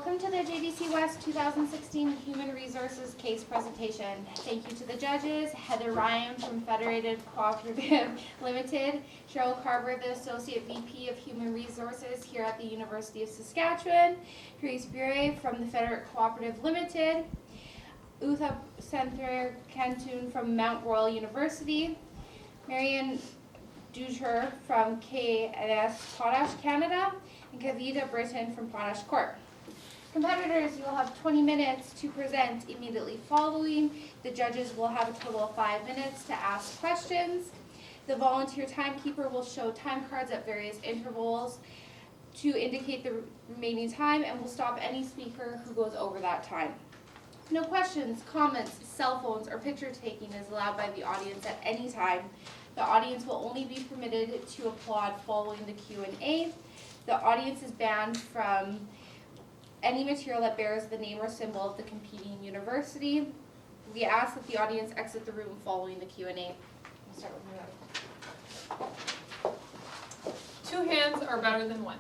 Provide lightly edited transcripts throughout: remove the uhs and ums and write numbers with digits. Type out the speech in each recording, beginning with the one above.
Welcome to the JDC West 2016 Human Resources Case Presentation. Thank you to the judges, Heather Ryan from Federated Cooperative Limited, Cheryl Carver, the Associate VP of Human Resources here at the University of Saskatchewan, Therese Bure from the Federated Cooperative Limited, Utha Center Cantoon from Mount Royal University, Marian Ducher from KNS Potash Canada, and Kavita Britton from Potash Corp. Competitors, you will have 20 minutes to present immediately following. The judges will have a total of 5 minutes to ask questions. The volunteer timekeeper will show time cards at various intervals to indicate the remaining time and will stop any speaker who goes over that time. No questions, comments, cell phones, or picture taking is allowed by the audience at any time. The audience will only be permitted to applaud following the Q&A. The audience is banned from any material that bears the name or symbol of the competing university. We ask that the audience exit the room following the Q&A. We'll start with you. 2 hands are better than 1.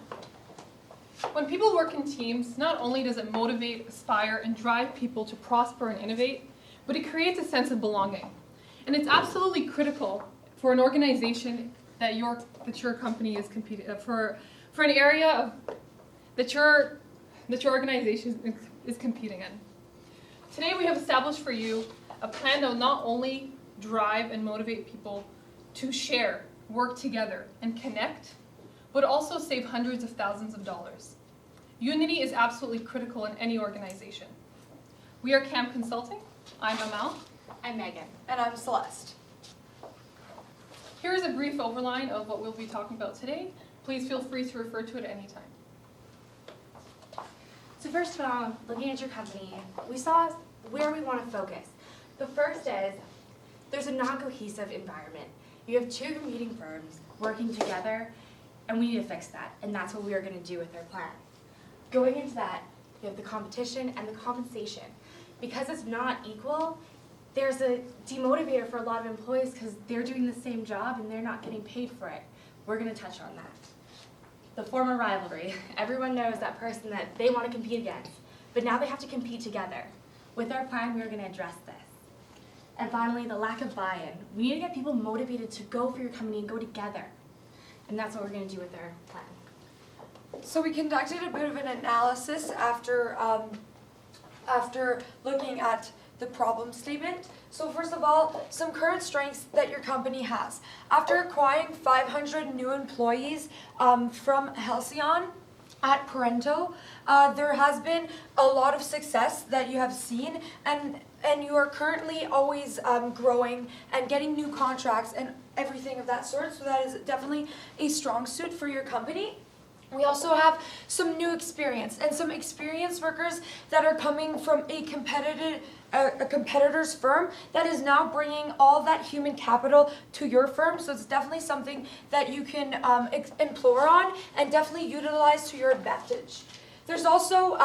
When people work in teams, not only does it motivate, inspire, and drive people to prosper and innovate, but it creates a sense of belonging. And it's absolutely critical for an organization that your company is competing for an area of that your organization is competing in. Today we have established for you a plan that will not only drive and motivate people to share, work together, and connect, but also save hundreds of thousands of dollars. Unity is absolutely critical in any organization. We are Camp Consulting. I'm Amal. I'm Megan. And I'm Celeste. Here is a brief overline of what we'll be talking about today. Please feel free to refer to it at any time. So first of all, looking at your company, we saw where we want to focus. The first is there's a non-cohesive environment. You have 2 competing firms working together, and we need to fix that. And that's what we are going to do with our plan. Going into that, you have the competition and the compensation. Because it's not equal, there's a demotivator for a lot of employees because they're doing the same job and they're not getting paid for it. We're going to touch on that. The former rivalry. Everyone knows that person that they want to compete against, but now they have to compete together. With our plan, we're going to address this. And finally, the lack of buy-in. We need to get people motivated to go for your company and go together. And that's what we're going to do with our plan. So we conducted a bit of an analysis after looking at the problem statement. So first of all, some current strengths that your company has. After acquiring 500 new employees from Halcyon at Parento, there has been a lot of success that you have seen, and you are currently always growing and getting new contracts and everything of that sort. So that is definitely a strong suit for your company. We also have some new experience and some experienced workers that are coming from a competitor's firm that is now bringing all that human capital to your firm. So it's definitely something that you can implore on and definitely utilize to your advantage. There's also,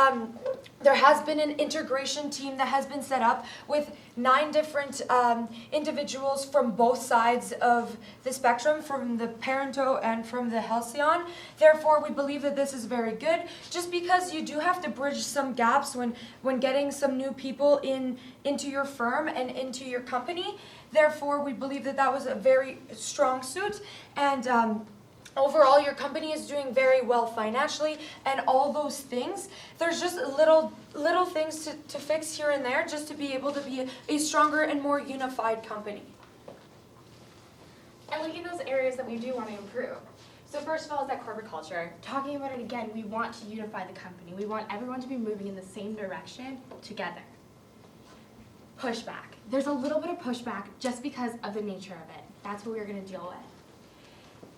there has been an integration team that has been set up with 9 different individuals from both sides of the spectrum, from the Parento and from the Halcyon. Therefore, we believe that this is very good, just because you do have to bridge some gaps when getting some new people into your firm and into your company. Therefore, we believe that that was a very strong suit, and overall, your company is doing very well financially and all those things. There's just little things to fix here and there just to be able to be a stronger and more unified company. And looking at those areas that we do want to improve. So first of all is that corporate culture. Talking about it again, we want to unify the company. We want everyone to be moving in the same direction together. Pushback. There's a little bit of pushback just because of the nature of it. That's what we're going to deal with.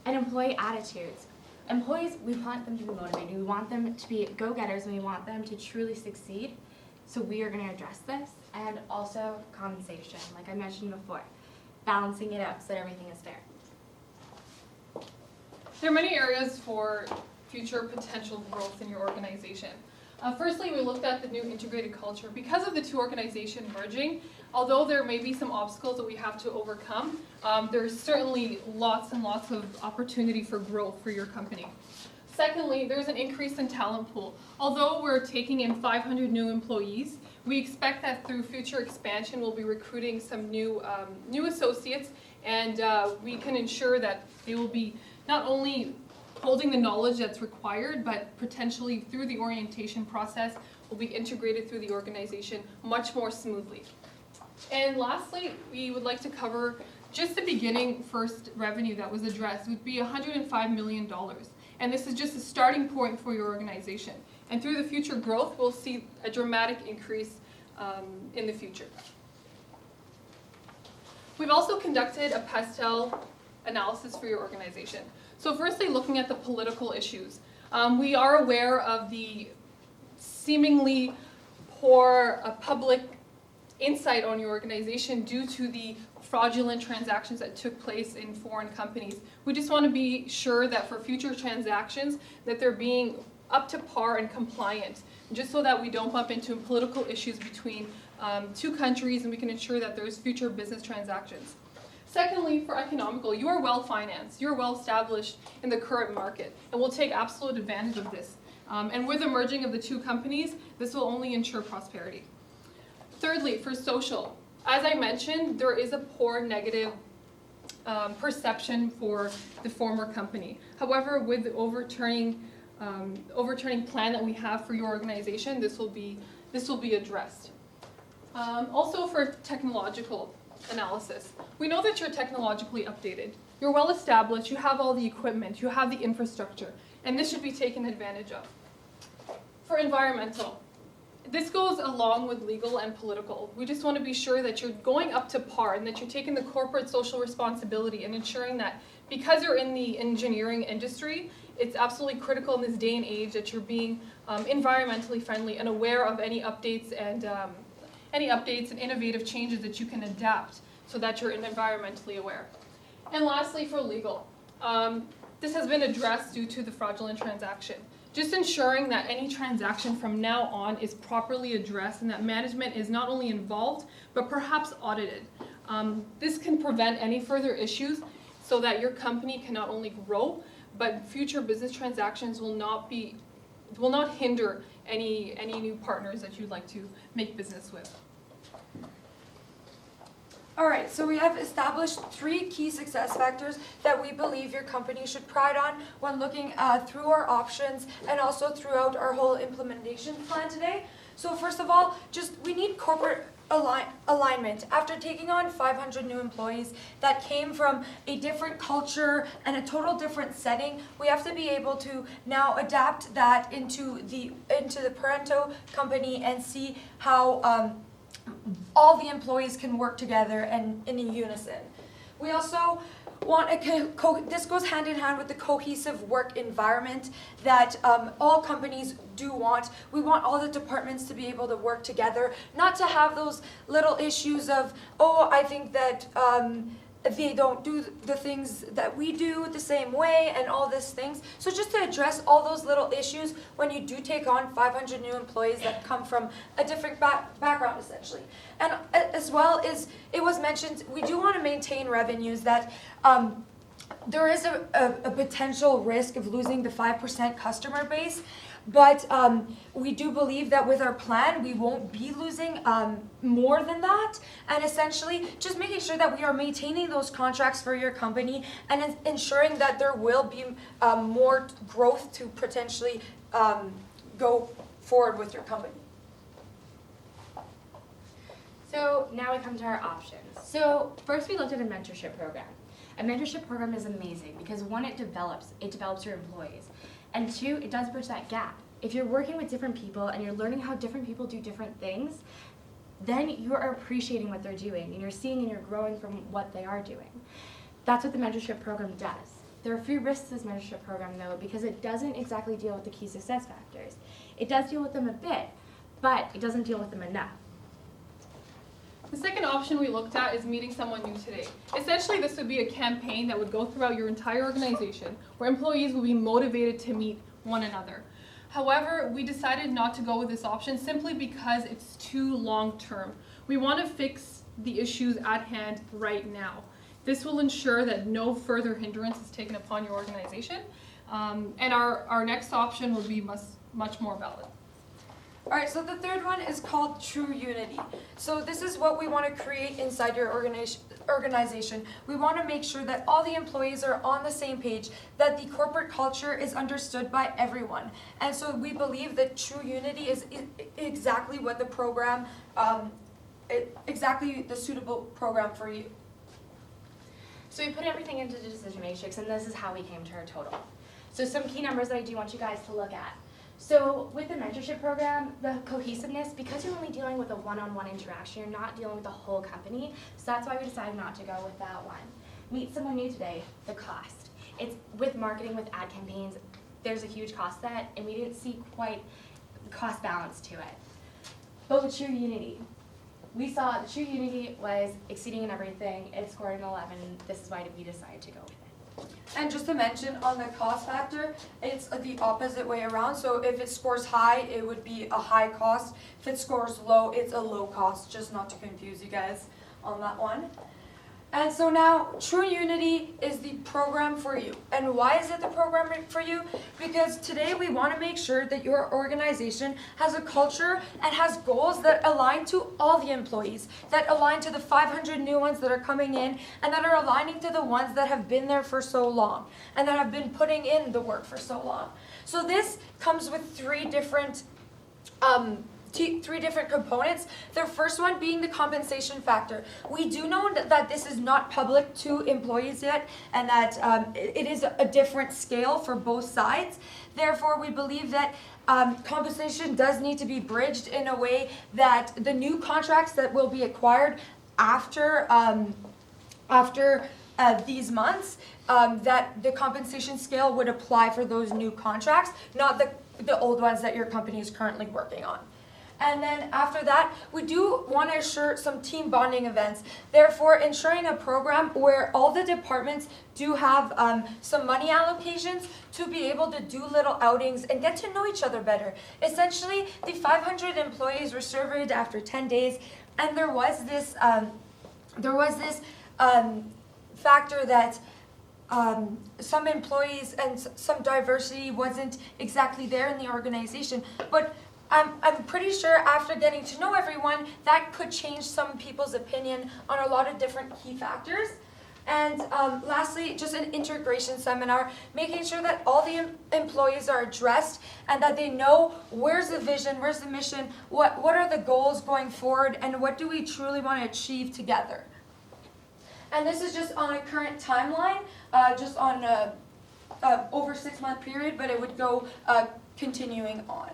And employee attitudes. Employees, we want them to be motivated. We want them to be go-getters, and we want them to truly succeed. So we are going to address this. And also compensation, like I mentioned before. Balancing it out so that everything is fair. There are many areas for future potential growth in your organization. Firstly, we looked at the new integrated culture. Because of the 2 organizations merging, although there may be some obstacles that we have to overcome, there's certainly lots and lots of opportunity for growth for your company. Secondly, there's an increase in talent pool. Although we're taking in 500 new employees, we expect that through future expansion, we'll be recruiting some new associates, and we can ensure that they will be not only holding the knowledge that's required, but potentially through the orientation process, will be integrated through the organization much more smoothly. And lastly, we would like to cover just the beginning first revenue that was addressed would be $105 million. And this is just a starting point for your organization. And through the future growth, we'll see a dramatic increase in the future. We've also conducted a Pestel analysis for your organization. So firstly, looking at the political issues. We are aware of the seemingly poor public insight on your organization due to the fraudulent transactions that took place in foreign companies. We just want to be sure that for future transactions that they're being up to par and compliant, just so that we don't bump into political issues between two countries and we can ensure that there's future business transactions. Secondly, for economical, you are well financed, you're well established in the current market, and we'll take absolute advantage of this. And with the merging of the two companies, this will only ensure prosperity. Thirdly, for social, as I mentioned, there is a poor negative perception for the former company. However, with the overturning plan that we have for your organization, this will be addressed. Also for technological analysis, we know that you're technologically updated. You're well established, you have all the equipment, you have the infrastructure, and this should be taken advantage of. For environmental, this goes along with legal and political. We just want to be sure that you're going up to par and that you're taking the corporate social responsibility and ensuring that because you're in the engineering industry, it's absolutely critical in this day and age that you're being environmentally friendly and aware of any updates and innovative changes that you can adapt so that you're environmentally aware. And lastly, for legal, this has been addressed due to the fraudulent transaction. Just ensuring that any transaction from now on is properly addressed and that management is not only involved, but perhaps audited. This can prevent any further issues so that your company can not only grow, but future business transactions will not hinder any new partners that you'd like to make business with. All right, so we have established 3 key success factors that we believe your company should pride on when looking through our options and also throughout our whole implementation plan today. So first of all, we need corporate alignment. After taking on 500 new employees that came from a different culture and a total different setting, we have to be able to now adapt that into the Parento company and see how all the employees can work together and in unison. We also want this goes hand in hand with the cohesive work environment that all companies do want. We want all the departments to be able to work together, not to have those little issues of, oh, I think that they don't do the things that we do the same way and all these things. So just to address all those little issues when you do take on 500 new employees that come from a different background essentially. And as well as it was mentioned, we do want to maintain revenues that there is a potential risk of losing the 5% customer base. But we do believe that with our plan, we won't be losing more than that. And essentially, just making sure that we are maintaining those contracts for your company and ensuring that there will be more growth to potentially go forward with your company. So now we come to our options. So first we looked at a mentorship program. A mentorship program is amazing because one, it develops your employees. And 2, it does bridge that gap. If you're working with different people and you're learning how different people do different things, then you are appreciating what they're doing and you're seeing and you're growing from what they are doing. That's what the mentorship program does. There are a few risks to this mentorship program though, because it doesn't exactly deal with the key success factors. It does deal with them a bit, but it doesn't deal with them enough. The second option we looked at is meeting someone new today. Essentially, this would be a campaign that would go throughout your entire organization where employees will be motivated to meet one another. However, we decided not to go with this option simply because it's too long-term. We want to fix the issues at hand right now. This will ensure that no further hindrance is taken upon your organization. And our next option would be much more valid. All right, so the third one is called True Unity. So this is what we want to create inside your organization. We want to make sure that all the employees are on the same page, that the corporate culture is understood by everyone. And so we believe that True Unity is exactly what the program, exactly the suitable program for you. So we put everything into the decision matrix, and this is how we came to our total. So some key numbers that I do want you guys to look at. So with the mentorship program, the cohesiveness, because you're only dealing with a one-on-one interaction, you're not dealing with the whole company, so that's why we decided not to go with that one. Meet someone new today, the cost. It's with marketing, with ad campaigns, there's a huge cost set, and we didn't see quite the cost balance to it. But with True Unity, we saw the True Unity was exceeding in everything, it scored an 11, this is why we decided to go with it. And just to mention, on the cost factor, it's the opposite way around. So if it scores high, it would be a high cost. If it scores low, it's a low cost, just not to confuse you guys on that one. And so now, True Unity is the program for you. And why is it the program for you? Because today we want to make sure that your organization has a culture and has goals that align to all the employees, that align to the 500 new ones that are coming in, and that are aligning to the ones that have been there for so long, and that have been putting in the work for so long. So this comes with three different components. The first one being the compensation factor. We do know that this is not public to employees yet, and that it is a different scale for both sides. Therefore, we believe that compensation does need to be bridged in a way that the new contracts that will be acquired after these months, that the compensation scale would apply for those new contracts, not the old ones that your company is currently working on. And then after that, we do want to assure some team bonding events. Therefore, ensuring a program where all the departments do have some money allocations to be able to do little outings and get to know each other better. Essentially, the 500 employees were surveyed after 10 days, and there was this factor that some employees and some diversity wasn't exactly there in the organization, but I'm pretty sure after getting to know everyone, that could change some people's opinion on a lot of different key factors. And lastly, just an integration seminar, making sure that all the employees are addressed and that they know where's the vision, where's the mission, what are the goals going forward, and what do we truly want to achieve together. And this is just on a current timeline, just on over 6-month period, but it would go continuing on.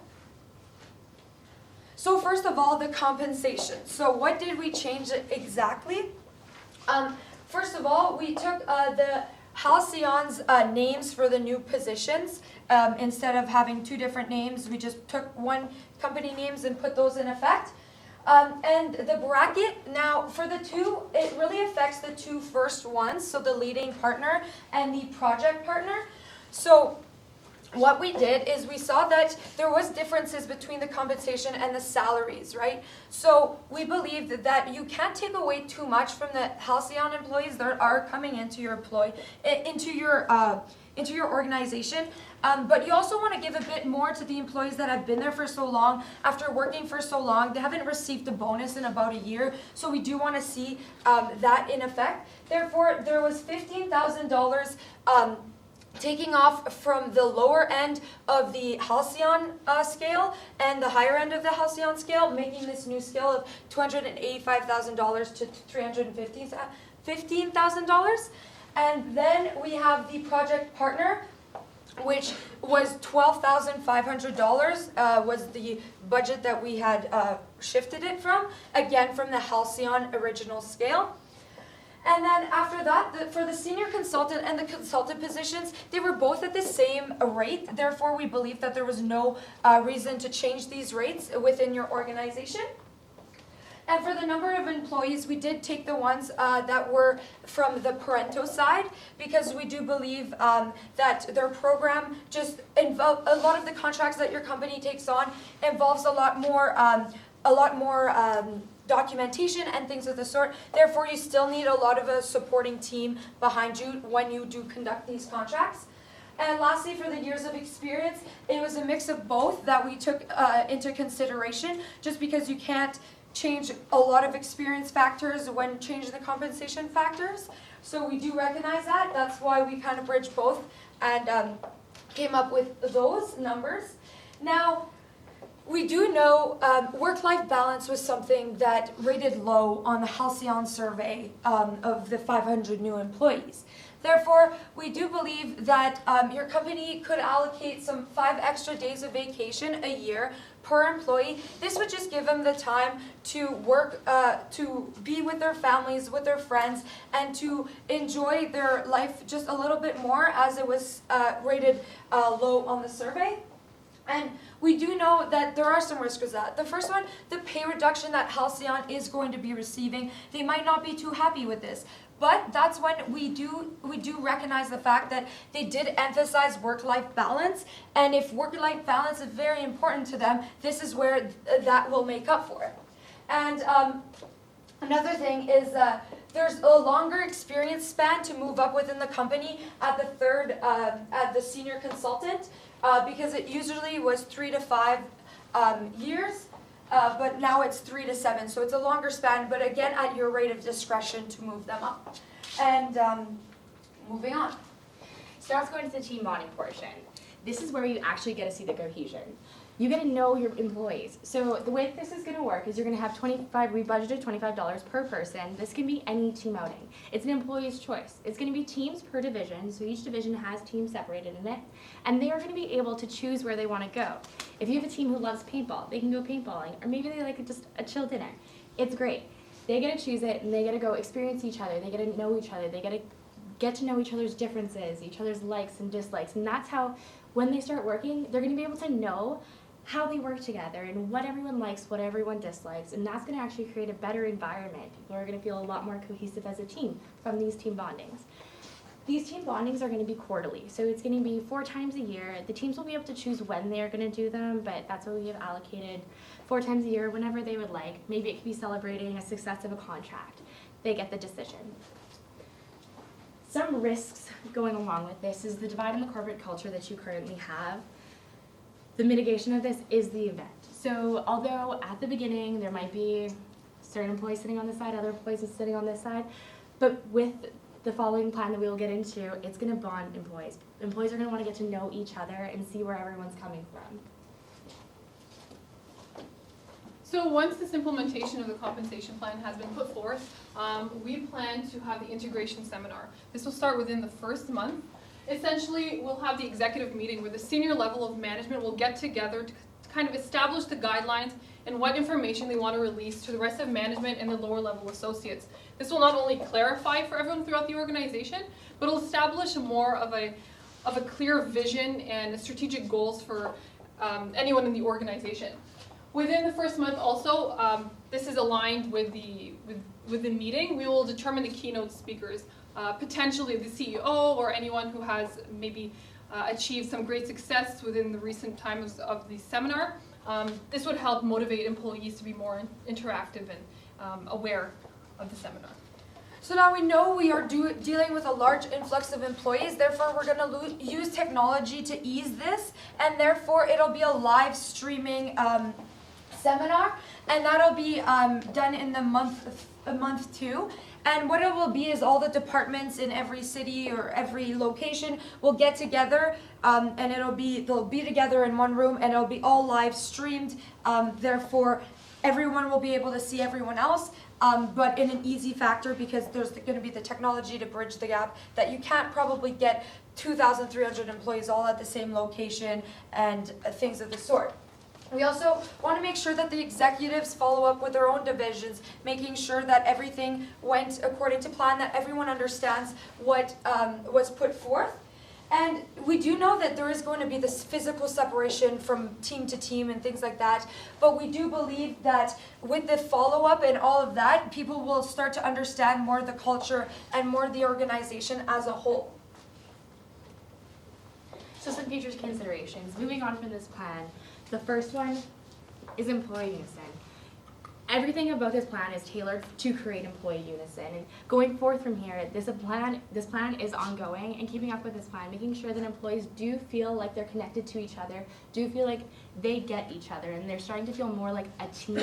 So first of all, the compensation. So what did we change exactly? First of all, we took the Halcyon's names for the new positions. Instead of having two different names, we just took one company names and put those in effect. And the bracket, now for the two, it really affects the two first ones, so the leading partner and the project partner. So what we did is we saw that there was differences between the compensation and the salaries, right? So we believed that you can't take away too much from the Halcyon employees that are coming into your organization, but you also want to give a bit more to the employees that have been there for so long. After working for so long, they haven't received a bonus in about a year, so we do want to see that in effect. Therefore, there was $15,000 taking off from the lower end of the Halcyon scale and the higher end of the Halcyon scale, making this new scale of $285,000 to $315,000. And then we have the project partner, which was $12,500 was the budget that we had shifted it from, again from the Halcyon original scale. And then after that, for the senior consultant and the consultant positions, they were both at the same rate. Therefore, we believe that there was no reason to change these rates within your organization. And for the number of employees, we did take the ones that were from the Parento side, because we do believe that their program just involves a lot of the contracts that your company takes on involves a lot more documentation and things of the sort. Therefore, you still need a lot of a supporting team behind you when you do conduct these contracts. And lastly, for the years of experience, it was a mix of both that we took into consideration, just because you can't change a lot of experience factors when changing the compensation factors. So we do recognize that. That's why we kind of bridged both and came up with those numbers. Now, we do know work-life balance was something that rated low on the Halcyon survey of the 500 new employees. Therefore, we do believe that your company could allocate some 5 extra days of vacation a year per employee. This would just give them the time to work, to be with their families, with their friends, and to enjoy their life just a little bit more, as it was rated low on the survey. And we do know that there are some risks with that. The first one, the pay reduction that Halcyon is going to be receiving, they might not be too happy with this. But that's when we do recognize the fact that they did emphasize work-life balance, and if work-life balance is very important to them, this is where that will make up for it. And another thing is there's a longer experience span to move up within the company at the senior consultant, because it usually was 3 to 5 years. But now it's 3 to 7, so it's a longer span, but again, at your rate of discretion to move them up. And moving on. So now let's go into the team bonding portion. This is where you actually get to see the cohesion. You get to know your employees. So the way that this is going to work is you're going to have we budgeted $25 per person. This can be any team outing. It's an employee's choice. It's going to be teams per division, so each division has teams separated in it, and they are going to be able to choose where they want to go. If you have a team who loves paintball, they can go paintballing, or maybe they like just a chill dinner. It's great. They get to choose it, and they get to go experience each other. They get to know each other. They get to know each other's differences, each other's likes and dislikes, and that's how, when they start working, they're going to be able to know how they work together and what everyone likes, what everyone dislikes, and that's going to actually create a better environment. People are going to feel a lot more cohesive as a team from these team bondings. These team bondings are going to be quarterly, so it's going to be 4 times a year. The teams will be able to choose when they are going to do them, but that's what we have allocated 4 times a year, whenever they would like. Maybe it could be celebrating a success of a contract. They get the decision. Some risks going along with this is the divide in the corporate culture that you currently have. The mitigation of this is the event. So although at the beginning there might be certain employees sitting on this side, other employees sitting on this side, but with the following plan that we will get into, it's going to bond employees. Employees are going to want to get to know each other and see where everyone's coming from. So once this implementation of the compensation plan has been put forth, we plan to have the integration seminar. This will start within the first month. Essentially, we'll have the executive meeting where the senior level of management will get together to kind of establish the guidelines and what information they want to release to the rest of management and the lower level associates. This will not only clarify for everyone throughout the organization, but it'll establish more of a clear vision and strategic goals for anyone in the organization. Within the first month also, this is aligned with the meeting. We will determine the keynote speakers, potentially the CEO or anyone who has maybe achieved some great success within the recent times of the seminar. This would help motivate employees to be more interactive and aware of the seminar. So now we know we are dealing with a large influx of employees, therefore we're going to use technology to ease this, and therefore it'll be a live streaming seminar, and that'll be done in the month 2. And what it will be is all the departments in every city or every location will get together, and they'll be together in one room, and it'll be all live streamed. Therefore, everyone will be able to see everyone else, but in an easy factor, because there's going to be the technology to bridge the gap that you can't probably get 2,300 employees all at the same location and things of the sort. We also want to make sure that the executives follow up with their own divisions, making sure that everything went according to plan, that everyone understands what was put forth. And we do know that there is going to be this physical separation from team to team and things like that, but we do believe that with the follow-up and all of that, people will start to understand more the culture and more the organization as a whole. So some future considerations. Moving on from this plan, the first one is employee unison. Everything about this plan is tailored to create employee unison. And going forth from here, this plan is ongoing, and keeping up with this plan, making sure that employees do feel like they're connected to each other, do feel like they get each other, and they're starting to feel more like a team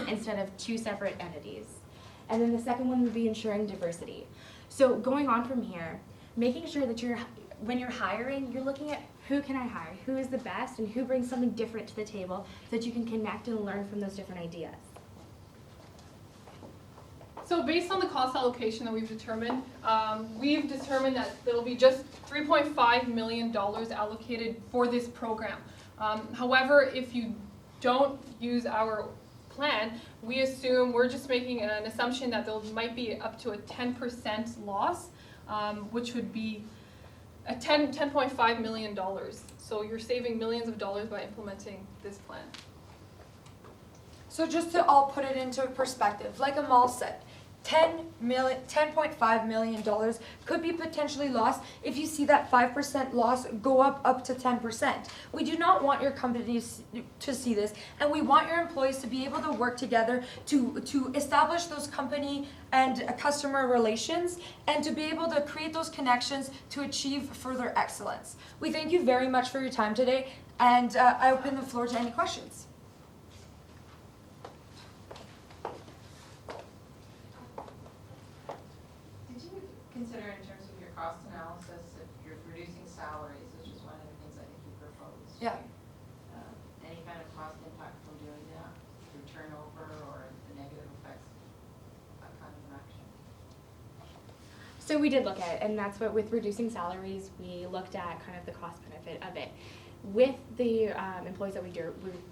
instead of two separate entities. And then the second one would be ensuring diversity. So going on from here, making sure that when you're hiring, you're looking at who can I hire, who is the best, and who brings something different to the table so that you can connect and learn from those different ideas. So based on the cost allocation that we've determined that there will be just $3.5 million allocated for this program. However, if you don't use our plan, we're just making an assumption that there might be up to a 10% loss, which would be $10.5 million. So you're saving millions of dollars by implementing this plan. So just to all put it into perspective, like Amal said, $10.5 million could be potentially lost if you see that 5% loss go up to 10%. We do not want your companies to see this, and we want your employees to be able to work together to establish those company and customer relations, and to be able to create those connections to achieve further excellence. We thank you very much for your time today, and I open the floor to any questions. Consider in terms of your cost analysis, if you're reducing salaries, which is one of the things I think you proposed. Yeah. Any kind of cost impact from doing that through turnover or the negative effects of that kind of an action? So we did look at it, and that's what, with reducing salaries, we looked at kind of the cost benefit of it. With the employees that we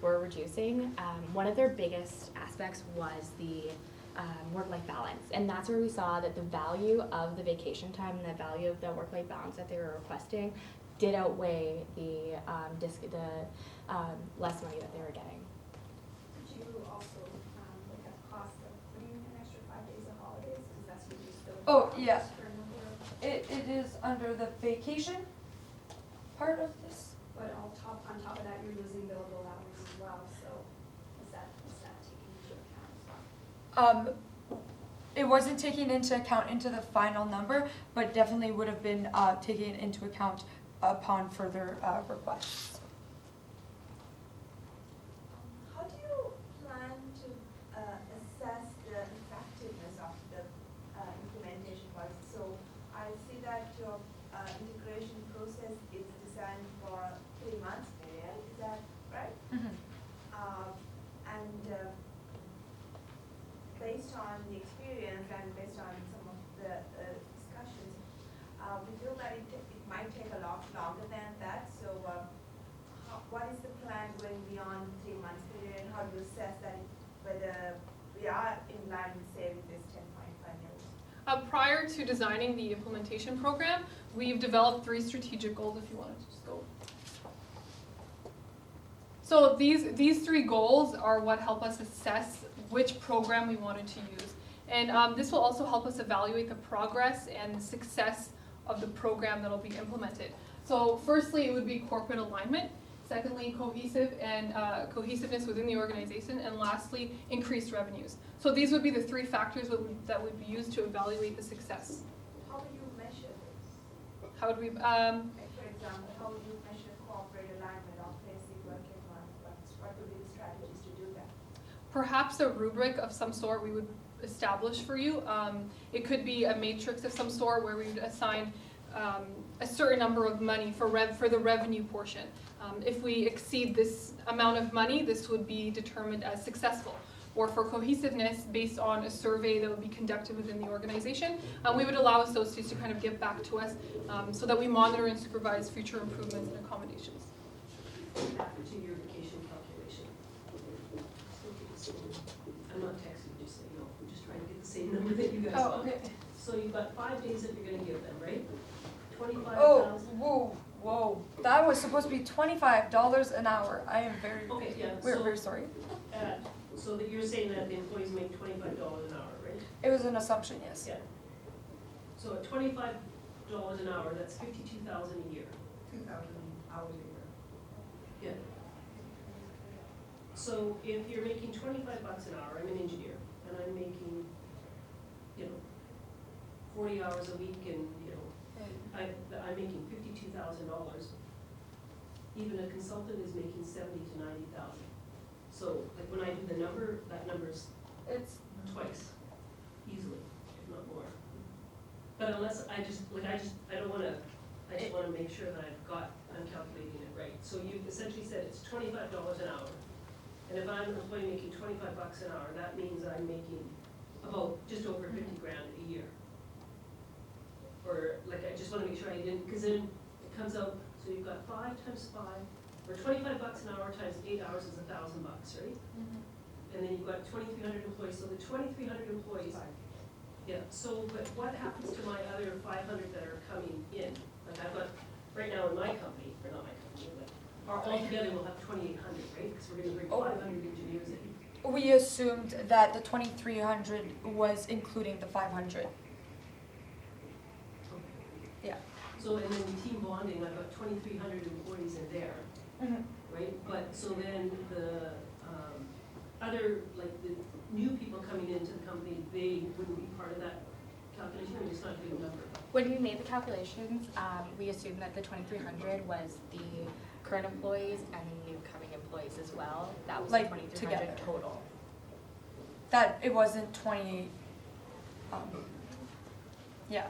were reducing, one of their biggest aspects was the work-life balance, and that's where we saw that the value of the vacation time and the value of the work-life balance that they were requesting did outweigh the less money that they were getting. Did you also look at the cost of putting an extra 5 days of holidays, because that's usually still Oh, yeah. for a number of, It is under the vacation part of this. but on top of that, you're losing billable hours as well, so is that taken into account as well? It wasn't taken into account into the final number, but definitely would have been taken into account upon further requests. How do you plan to assess the effectiveness of the implementation process? So I see that your integration process is designed for 3 months period, is that right? Mm-hmm. Based on the experience and based on some of the discussions, we feel that it might take a lot longer than that. So what is the plan going beyond 3 months period? How do you assess that whether we are in line with saving this 10.5 million? Prior to designing the implementation program, we've developed 3 strategic goals, if you wanted to just go. So these 3 goals are what help us assess which program we wanted to use. And this will also help us evaluate the progress and the success of the program that will be implemented. So firstly, it would be corporate alignment. Secondly, cohesiveness within the organization. And lastly, increased revenues. So these would be the 3 factors that would be used to evaluate the success. How would you measure this? How would we, Like for example, how would you measure corporate alignment or basic work environment? What would be the strategies to do that? perhaps a rubric of some sort we would establish for you. It could be a matrix of some sort where we would assign a certain number of money for the revenue portion. If we exceed this amount of money, this would be determined as successful. Or for cohesiveness, based on a survey that would be conducted within the organization, we would allow associates to kind of give back to us so that we monitor and supervise future improvements and accommodations. To your vacation calculation. I'm not texting, just so you know, I'm just trying to get the same number that you guys Oh, want. okay. So you've got 5 days that you're gonna give them, right? 25,000? Oh, whoa. That was supposed to be $25 an hour. I am very, Okay, yeah, we're so, very sorry. so that you're saying that the employees make $25 an hour, right? It was an assumption, yes. Yeah. So at $25 an hour, that's 52,000 a year. 2,000 hours a year. Yeah. So if you're making $25 an hour, I'm an engineer, and I'm making, 40 hours a week, and, I'm making $52,000. Even a consultant is making $70,000 to $90,000. So, like, when I do the number, that number's twice, easily, if not more. But unless, I don't wanna, I just wanna make sure that I'm calculating it right. So you essentially said it's $25 an hour. And if I'm an employee making $25 an hour, that means I'm making about just over 50 grand a year. Or, like, I just wanna make sure I didn't, because then it comes out, so you've got 5 times 5, or $25 an hour times 8 hours is $1,000, right? And then you've got 2,300 employees, so the 2,300 employees, yeah, so, but what happens to my other 500 that are coming in? Like, I've got, right now in my company, or not my company, but altogether we'll have 2,800, right? Because we're gonna bring 500 engineers in. We assumed that the 2,300 was including the 500. Yeah. So, and then team bonding, I've got 2,300 employees in there, right? But, so then the other, like the new people coming into the company, they wouldn't be part of that calculation, or it's not a big number? When we made the calculations, we assumed that the 2,300 was the current employees and the new coming employees as well. That was Like, the 2,300 together. total. That it wasn't 20. Yeah.